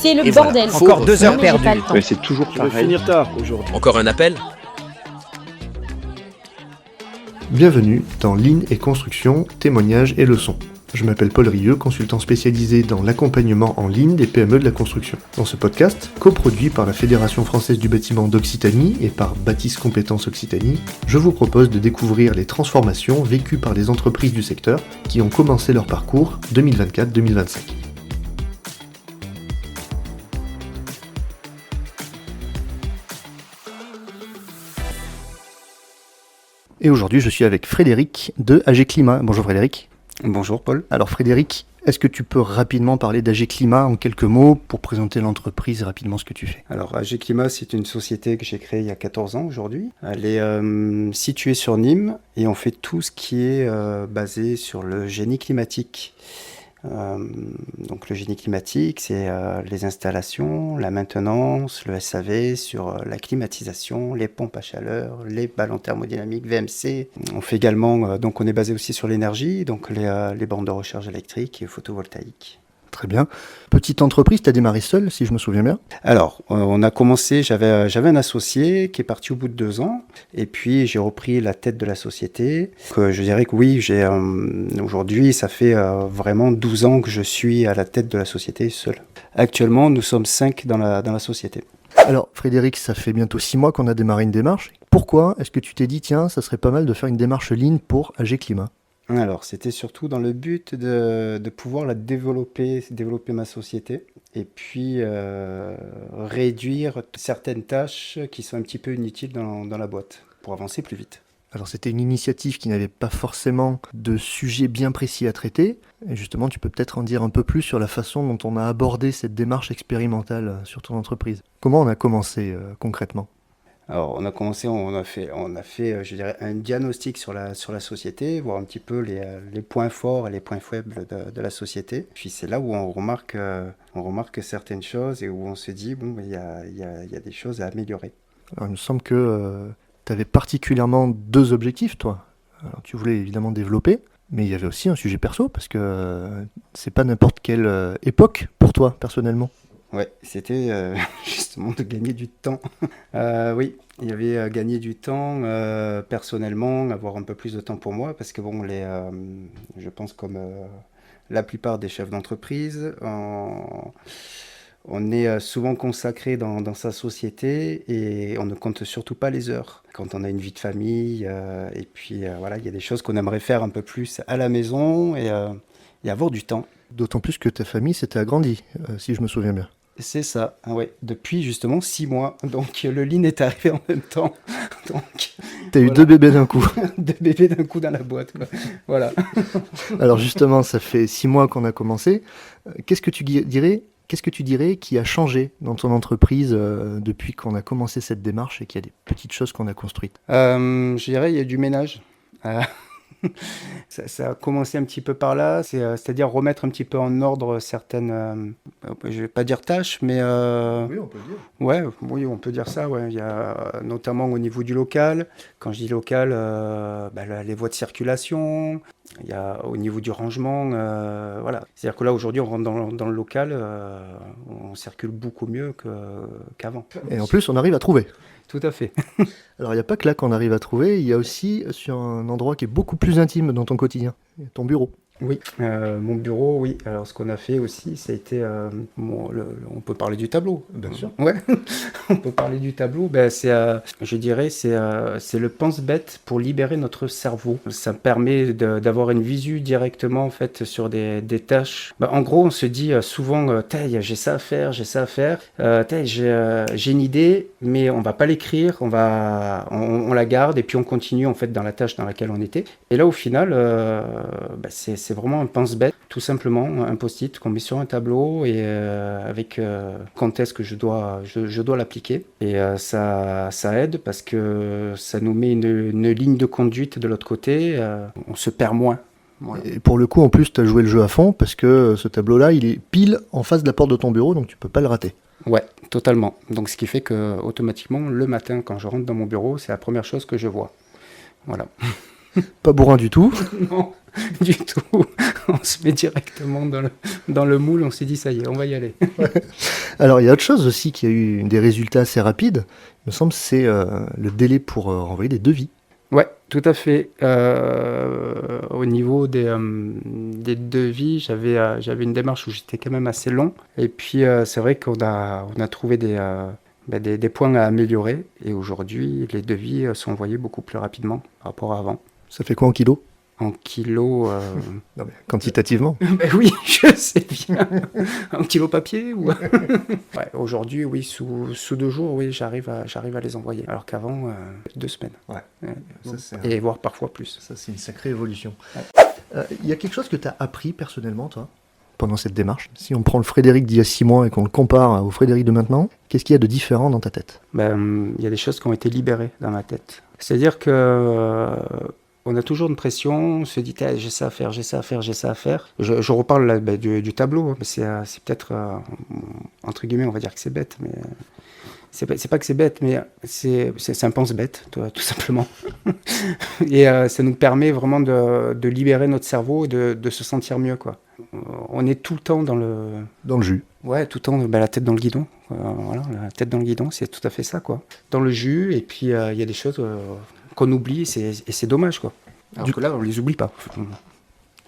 C'est le Et bordel. voilà, encore 2 heures Non, mais j'ai pas perdues. le temps. Mais c'est toujours Je vais pareil. finir tard aujourd'hui. Encore un appel ? Bienvenue dans Lignes et Construction, témoignages et leçons. Je m'appelle Paul Rieux, consultant spécialisé dans l'accompagnement en ligne des PME de la construction. Dans ce podcast, coproduit par la Fédération française du bâtiment d'Occitanie et par Bâtisse Compétences Occitanie, je vous propose de découvrir les transformations vécues par les entreprises du secteur qui ont commencé leur parcours 2024-2025. Et aujourd'hui, je suis avec Frédéric de AG Climat. Bonjour Frédéric. Bonjour Paul. Alors Frédéric, est-ce que tu peux rapidement parler d'AG Climat en quelques mots pour présenter l'entreprise et rapidement ce que tu fais ? Alors AG Climat, c'est une société que j'ai créée il y a 14 ans aujourd'hui. Elle est située sur Nîmes et on fait tout ce qui est basé sur le génie climatique. Donc le génie climatique, c'est les installations, la maintenance, le SAV sur la climatisation, les pompes à chaleur, les ballons thermodynamiques, VMC. On fait également, donc on est basé aussi sur l'énergie, donc les bornes de recharge électrique et photovoltaïque. Très bien. Petite entreprise, tu as démarré seul, si je me souviens bien ? Alors, on a commencé, j'avais un associé qui est parti au bout de 2 ans, et puis j'ai repris la tête de la société. Je dirais que oui, aujourd'hui, ça fait vraiment 12 ans que je suis à la tête de la société seul. Actuellement, nous sommes 5 dans la société. Alors Frédéric, ça fait bientôt 6 mois qu'on a démarré une démarche. Pourquoi est-ce que tu t'es dit, tiens, ça serait pas mal de faire une démarche ligne pour AG Climat ? Alors, c'était surtout dans le but de pouvoir la développer ma société et puis réduire certaines tâches qui sont un petit peu inutiles dans la boîte pour avancer plus vite. Alors c'était une initiative qui n'avait pas forcément de sujet bien précis à traiter. Et justement, tu peux peut-être en dire un peu plus sur la façon dont on a abordé cette démarche expérimentale sur ton entreprise. Comment on a commencé concrètement ? Alors, on a commencé, on a fait, je dirais, un diagnostic sur la société, voir un petit peu les points forts et les points faibles de la société. Puis c'est là où on remarque certaines choses et où on se dit, bon, il y a des choses à améliorer. Alors, il me semble que tu avais particulièrement 2 objectifs, toi. Alors, tu voulais évidemment développer, mais il y avait aussi un sujet perso, parce que c'est pas n'importe quelle époque pour toi, personnellement. Ouais, c'était justement de gagner du temps. Oui, il y avait gagner du temps personnellement, avoir un peu plus de temps pour moi, parce que bon, je pense comme la plupart des chefs d'entreprise, on est souvent consacré dans sa société et on ne compte surtout pas les heures. Quand on a une vie de famille, et puis voilà, il y a des choses qu'on aimerait faire un peu plus à la maison et avoir du temps. D'autant plus que ta famille s'était agrandie, si je me souviens bien. C'est ça, ouais. Depuis justement 6 mois. Donc le lean est arrivé en même temps. Donc, t'as eu 2 bébés d'un coup. 2 bébés d'un coup dans la boîte, quoi. Voilà. Alors justement, ça fait 6 mois qu'on a commencé. Qu'est-ce que tu dirais qui a changé dans ton entreprise depuis qu'on a commencé cette démarche et qu'il y a des petites choses qu'on a construites ? Je dirais il y a du ménage. Ça a commencé un petit peu par là, c'est-à-dire remettre un petit peu en ordre certaines, je ne vais pas dire tâches, mais... Oui, on peut le dire. Ouais, oui, on peut dire ça, ouais. Il y a notamment au niveau du local, quand je dis local, les voies de circulation, il y a au niveau du rangement, voilà. C'est-à-dire que là, aujourd'hui, on rentre dans le local, on circule beaucoup mieux qu'avant. Et en plus, on arrive à trouver. Tout à fait. Alors, il n'y a pas que là qu'on arrive à trouver, il y a aussi sur un endroit qui est beaucoup plus intime dans ton quotidien, ton bureau. Oui, mon bureau, oui. Alors, ce qu'on a fait aussi, ça a été... on peut parler du tableau. Bien sûr. Ouais, on peut parler du tableau. Je dirais, c'est le pense-bête pour libérer notre cerveau. Ça permet d'avoir une visu directement, en fait, sur des tâches. En gros, on se dit souvent, j'ai ça à faire, j'ai une idée, mais on va pas l'écrire, on la garde, et puis on continue, en fait, dans la tâche dans laquelle on était. Et là, au final, c'est vraiment un pense-bête, tout simplement, un post-it qu'on met sur un tableau et avec quand est-ce que je dois l'appliquer. Et ça aide parce que ça nous met une ligne de conduite de l'autre côté, on se perd moins. Voilà. Et pour le coup, en plus, tu as joué le jeu à fond parce que ce tableau-là, il est pile en face de la porte de ton bureau, donc tu peux pas le rater. Ouais, totalement. Donc ce qui fait que automatiquement, le matin, quand je rentre dans mon bureau, c'est la première chose que je vois. Voilà. Pas bourrin du tout. Non. du tout. On se met directement dans le moule, on s'est dit ça y est, on va y aller. Alors il y a autre chose aussi qui a eu des résultats assez rapides, il me semble, c'est le délai pour renvoyer des devis. Ouais, tout à fait. Au niveau des devis, j'avais une démarche où j'étais quand même assez long. Et puis, c'est vrai qu'on a trouvé des points à améliorer. Et aujourd'hui, les devis sont envoyés beaucoup plus rapidement par rapport à avant. Ça fait quoi en kilos? En kilos... Non, mais quantitativement. Ben oui, je sais bien. En kilo papier ou... Ouais, aujourd'hui, oui, sous 2 jours, oui, j'arrive à les envoyer. Alors qu'avant, 2 semaines. Ouais. Ça, Et voire parfois plus. Ça, c'est une sacrée évolution. Ouais. Il y a quelque chose que tu as appris personnellement, toi, pendant cette démarche? Si on prend le Frédéric d'il y a 6 mois et qu'on le compare au Frédéric de maintenant, qu'est-ce qu'il y a de différent dans ta tête? Ben, y a des choses qui ont été libérées dans ma tête. C'est-à-dire que on a toujours une pression, on se dit j'ai ça à faire, j'ai ça à faire, j'ai ça à faire. Je reparle là, du tableau, hein, mais c'est peut-être, entre guillemets, on va dire que c'est bête, mais c'est pas que c'est bête, mais c'est un pense-bête, tout simplement. Et ça nous permet vraiment de libérer notre cerveau et de se sentir mieux, quoi. On est tout le temps dans le jus. Ouais, tout le temps, la tête dans le guidon. Voilà, la tête dans le guidon, c'est tout à fait ça, quoi. Dans le jus, et puis il y a des choses qu'on oublie, et c'est dommage, quoi. Alors que là, on les oublie pas.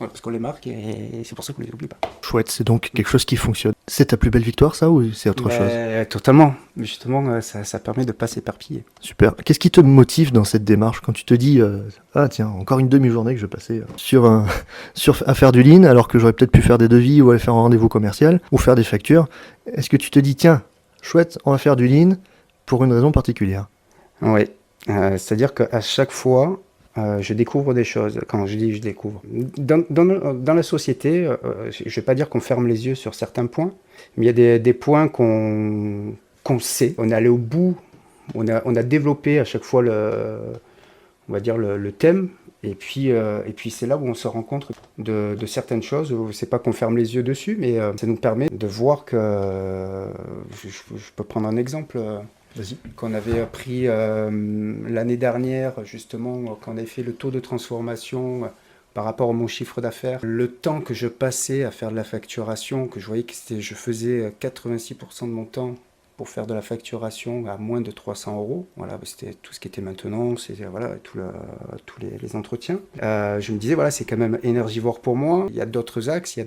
Ouais, parce qu'on les marque, et c'est pour ça qu'on les oublie pas. Chouette, c'est donc quelque chose qui fonctionne. C'est ta plus belle victoire, ça, ou c'est autre chose? Totalement. Justement, ça permet de pas s'éparpiller. Super. Qu'est-ce qui te motive dans cette démarche quand tu te dis ah tiens, encore une demi-journée que je vais passer à faire du lean alors que j'aurais peut-être pu faire des devis ou aller faire un rendez-vous commercial ou faire des factures. Est-ce que tu te dis tiens, chouette, on va faire du lean pour une raison particulière? Oui. C'est-à-dire qu'à chaque fois, je découvre des choses. Quand je dis je découvre. Dans la société, je ne vais pas dire qu'on ferme les yeux sur certains points, mais il y a des points qu'on sait. On est allé au bout, on a développé à chaque fois on va dire le thème, et puis c'est là où on se rend compte de certaines choses. C'est pas qu'on ferme les yeux dessus, mais ça nous permet de voir que... je peux prendre un exemple. Vas-y. Qu'on avait pris l'année dernière, justement, quand on avait fait le taux de transformation par rapport à mon chiffre d'affaires. Le temps que je passais à faire de la facturation, que je voyais que je faisais 86% de mon temps pour faire de la facturation à moins de 300 €. Voilà, c'était tout ce qui était maintenance, voilà, tous les entretiens. Je me disais, voilà, c'est quand même énergivore pour moi. Il y a d'autres axes,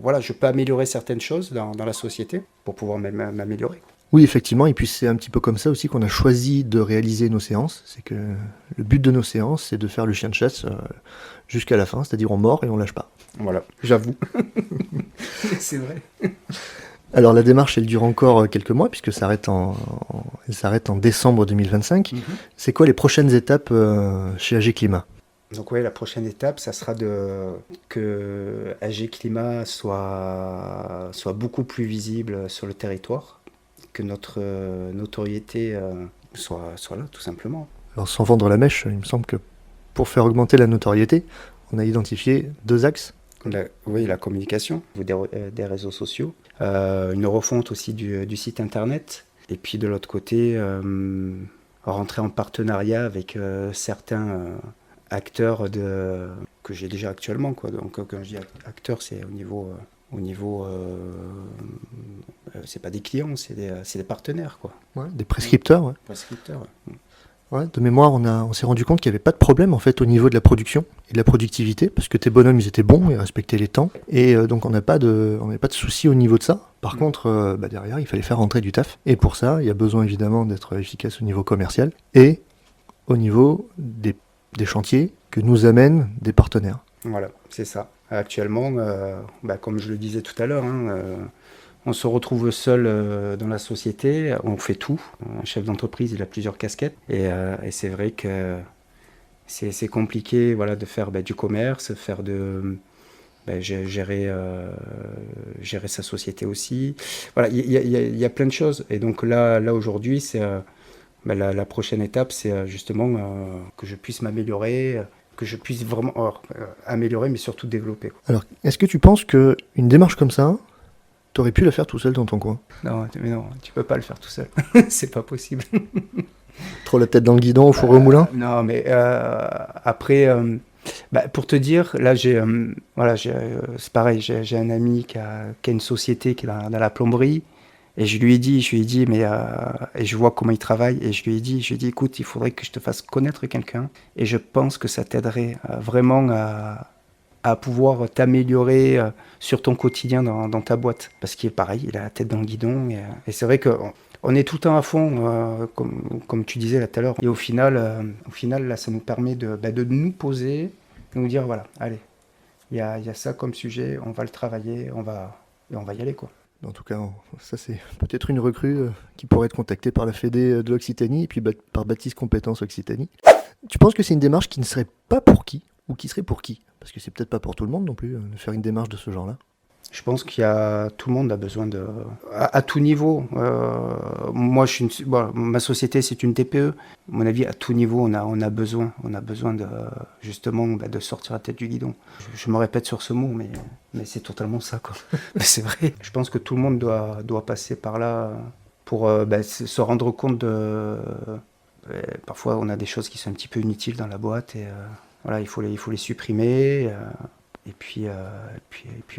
voilà, je peux améliorer certaines choses dans la société pour pouvoir m'améliorer. Oui, effectivement, et puis c'est un petit peu comme ça aussi qu'on a choisi de réaliser nos séances. C'est que le but de nos séances, c'est de faire le chien de chasse jusqu'à la fin, c'est-à-dire on mord et on lâche pas. Voilà, j'avoue. C'est vrai. Alors la démarche, elle dure encore quelques mois, puisque ça elle s'arrête en décembre 2025. C'est quoi les prochaines étapes chez AG Climat? Donc oui, la prochaine étape, ça sera que AG Climat soit beaucoup plus visible sur le territoire, que notre notoriété soit là, tout simplement. Alors sans vendre la mèche, il me semble que pour faire augmenter la notoriété, on a identifié 2 axes. Oui, la communication, des réseaux sociaux, une refonte aussi du site internet, et puis de l'autre côté, rentrer en partenariat avec certains acteurs que j'ai déjà actuellement, quoi. Donc quand je dis acteurs, c'est au niveau c'est pas des clients, c'est des partenaires, quoi. Ouais, des prescripteurs. Ouais. Prescripteurs, ouais. Ouais, de mémoire, on s'est rendu compte qu'il n'y avait pas de problème en fait au niveau de la production et de la productivité, parce que tes bonhommes ils étaient bons, ils respectaient les temps, et donc on n'avait pas de souci au niveau de ça. Par contre, derrière, il fallait faire rentrer du taf, et pour ça, il y a besoin évidemment d'être efficace au niveau commercial et au niveau des chantiers que nous amènent des partenaires. Voilà, c'est ça. Actuellement, comme je le disais tout à l'heure, on se retrouve seul dans la société, on fait tout. Un chef d'entreprise, il a plusieurs casquettes. Et c'est vrai que c'est compliqué, voilà, de faire du commerce, gérer sa société aussi. Voilà, il y a plein de choses. Et donc là aujourd'hui, c'est la prochaine étape, c'est justement que je puisse m'améliorer, que je puisse vraiment améliorer, mais surtout développer, quoi. Alors, est-ce que tu penses qu'une démarche comme ça, t'aurais pu la faire tout seul dans ton coin? Non, mais non, tu peux pas le faire tout seul. C'est pas possible. Trop la tête dans le guidon au four et au moulin? Non, mais après, Pour te dire, là, c'est pareil, j'ai un ami qui a une société qui est dans la plomberie, et je lui ai dit, et je vois comment il travaille, et je lui ai dit, écoute, il faudrait que je te fasse connaître quelqu'un, et je pense que ça t'aiderait vraiment à pouvoir t'améliorer sur ton quotidien dans ta boîte. Parce qu'il est pareil, il a la tête dans le guidon, et c'est vrai qu'on est tout le temps à fond, comme tu disais là tout à l'heure, et au final, là, ça nous permet de nous poser, de nous dire, voilà, allez, il y a ça comme sujet, on va le travailler, on va y aller, quoi. En tout cas, ça c'est peut-être une recrue qui pourrait être contactée par la Fédé de l'Occitanie et puis par Baptiste Compétences Occitanie. Tu penses que c'est une démarche qui ne serait pas pour qui ou qui serait pour qui? Parce que c'est peut-être pas pour tout le monde non plus de faire une démarche de ce genre-là. Je pense tout le monde a besoin à tout niveau. Moi, ma société, c'est une TPE. À mon avis, à tout niveau, on a besoin de, justement, de sortir la tête du guidon. Je me répète sur ce mot, mais c'est totalement ça, quoi. Mais c'est vrai. Je pense que tout le monde doit passer par là pour se rendre compte parfois, on a des choses qui sont un petit peu inutiles dans la boîte et voilà, il faut les supprimer. Et puis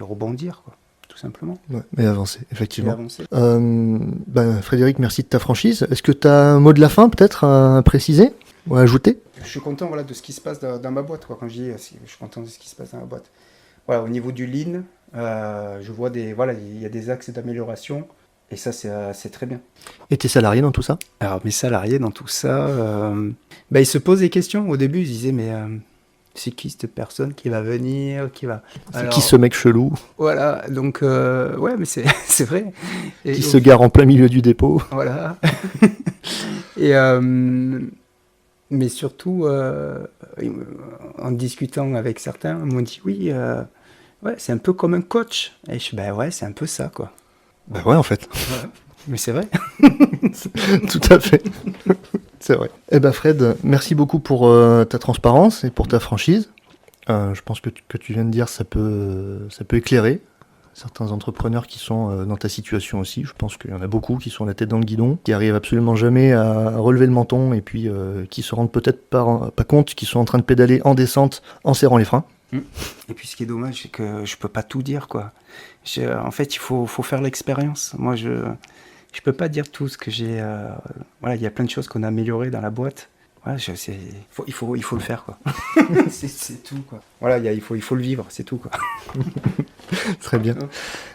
rebondir, quoi, tout simplement. Ouais, mais avancer, effectivement. Frédéric, merci de ta franchise. Est-ce que tu as un mot de la fin, peut-être, à préciser ou à ajouter? Je suis content de ce qui se passe dans ma boîte, quoi. Quand je dis je suis content de ce qui se passe dans ma boîte. Voilà, au niveau du lean, je vois il y a des axes d'amélioration, et ça, c'est très bien. Et tes salariés dans tout ça? Alors, mes salariés dans tout ça, ils se posent des questions. Au début, ils se disaient, mais... c'est qui cette personne qui va venir, C'est qui ce mec chelou? Voilà, donc ouais, mais c'est vrai. Et qui se gare en plein milieu du dépôt. Voilà. Et mais surtout, en discutant avec certains, ils m'ont dit oui, ouais, c'est un peu comme un coach. Et je ouais, c'est un peu ça, quoi. Ouais, en fait. Ouais. Mais c'est vrai. Tout à fait. C'est vrai. Fred, merci beaucoup pour ta transparence et pour ta franchise. Je pense que tu viens de dire, ça peut éclairer certains entrepreneurs qui sont dans ta situation aussi. Je pense qu'il y en a beaucoup qui sont la tête dans le guidon, qui arrivent absolument jamais à relever le menton et puis qui se rendent peut-être pas compte qu'ils sont en train de pédaler en descente en serrant les freins. Et puis ce qui est dommage, c'est que je peux pas tout dire, quoi. En fait, il faut faire l'expérience. Moi, je peux pas dire tout ce que j'ai. Voilà, il y a plein de choses qu'on a améliorées dans la boîte. Voilà, il faut le faire, quoi. c'est tout, quoi. Voilà, il faut le vivre, c'est tout, quoi. Très bien.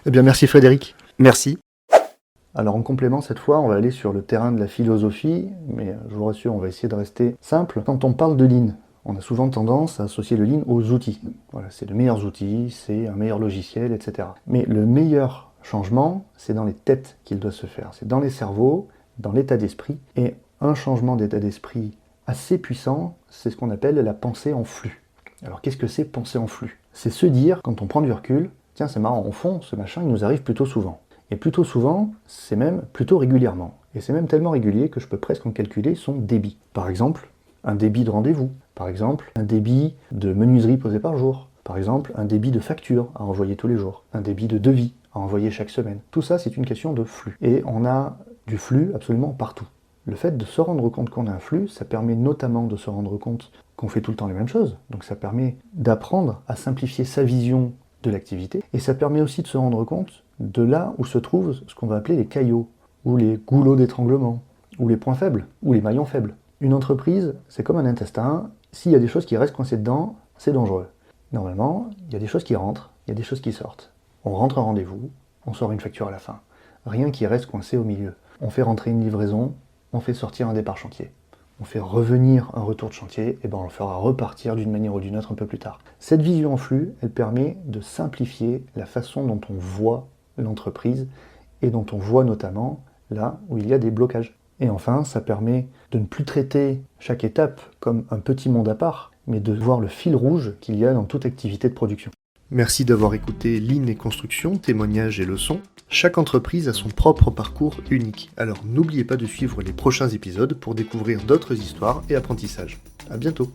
Merci Frédéric. Merci. Alors en complément, cette fois, on va aller sur le terrain de la philosophie, mais je vous rassure, on va essayer de rester simple. Quand on parle de Lean, on a souvent tendance à associer le Lean aux outils. Voilà, c'est de meilleurs outils, c'est un meilleur logiciel, etc. Mais le meilleur changement, c'est dans les têtes qu'il doit se faire. C'est dans les cerveaux, dans l'état d'esprit. Et un changement d'état d'esprit assez puissant, c'est ce qu'on appelle la pensée en flux. Alors qu'est-ce que c'est penser en flux? C'est se dire, quand on prend du recul, tiens c'est marrant, au fond, ce machin, il nous arrive plutôt souvent. Et plutôt souvent, c'est même plutôt régulièrement. Et c'est même tellement régulier que je peux presque en calculer son débit. Par exemple, un débit de rendez-vous. Par exemple, un débit de menuiserie posée par jour. Par exemple, un débit de facture à envoyer tous les jours. Un débit de devis à envoyer chaque semaine. Tout ça, c'est une question de flux. Et on a du flux absolument partout. Le fait de se rendre compte qu'on a un flux, ça permet notamment de se rendre compte qu'on fait tout le temps les mêmes choses. Donc ça permet d'apprendre à simplifier sa vision de l'activité. Et ça permet aussi de se rendre compte de là où se trouvent ce qu'on va appeler les caillots, ou les goulots d'étranglement, ou les points faibles, ou les maillons faibles. Une entreprise, c'est comme un intestin. S'il y a des choses qui restent coincées dedans, c'est dangereux. Normalement, il y a des choses qui rentrent, il y a des choses qui sortent. On rentre un rendez-vous, on sort une facture à la fin. Rien qui reste coincé au milieu. On fait rentrer une livraison, on fait sortir un départ chantier. On fait revenir un retour de chantier, et on le fera repartir d'une manière ou d'une autre un peu plus tard. Cette vision en flux, elle permet de simplifier la façon dont on voit l'entreprise et dont on voit notamment là où il y a des blocages. Et enfin, ça permet de ne plus traiter chaque étape comme un petit monde à part, mais de voir le fil rouge qu'il y a dans toute activité de production. Merci d'avoir écouté Lean et Construction, témoignages et leçons. Chaque entreprise a son propre parcours unique, alors n'oubliez pas de suivre les prochains épisodes pour découvrir d'autres histoires et apprentissages. À bientôt.